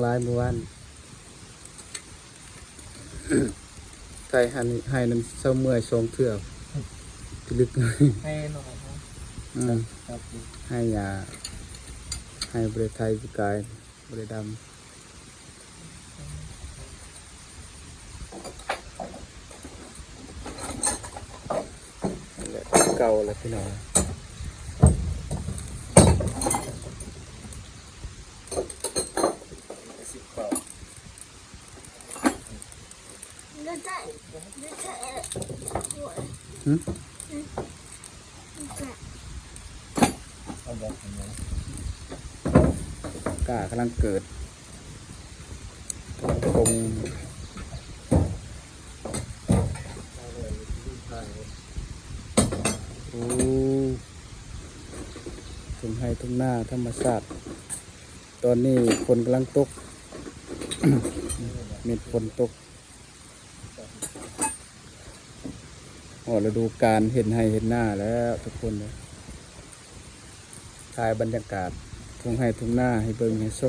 ลายเมื่อวานไทยให้น้ำเศร้าเมื่อยทรงเถื่อพิลึกให้หน่อยครับครับให้ยาให้บริไทยพิกายบริดำเก่าแล้วพี่น้องกากำลังเกิดตรงโอ้ทุ่งไร่ทุ่งนาธรรมชาติตอนนี้ฝนกำลังตก เม็ดฝนตกฤดูกาลเห็นให้เห็นหน้าแล้วทุกคนเลยถ่ายบรรยากาศทุ่งไร่ทุ่งนาให้เบิ่งให้ชม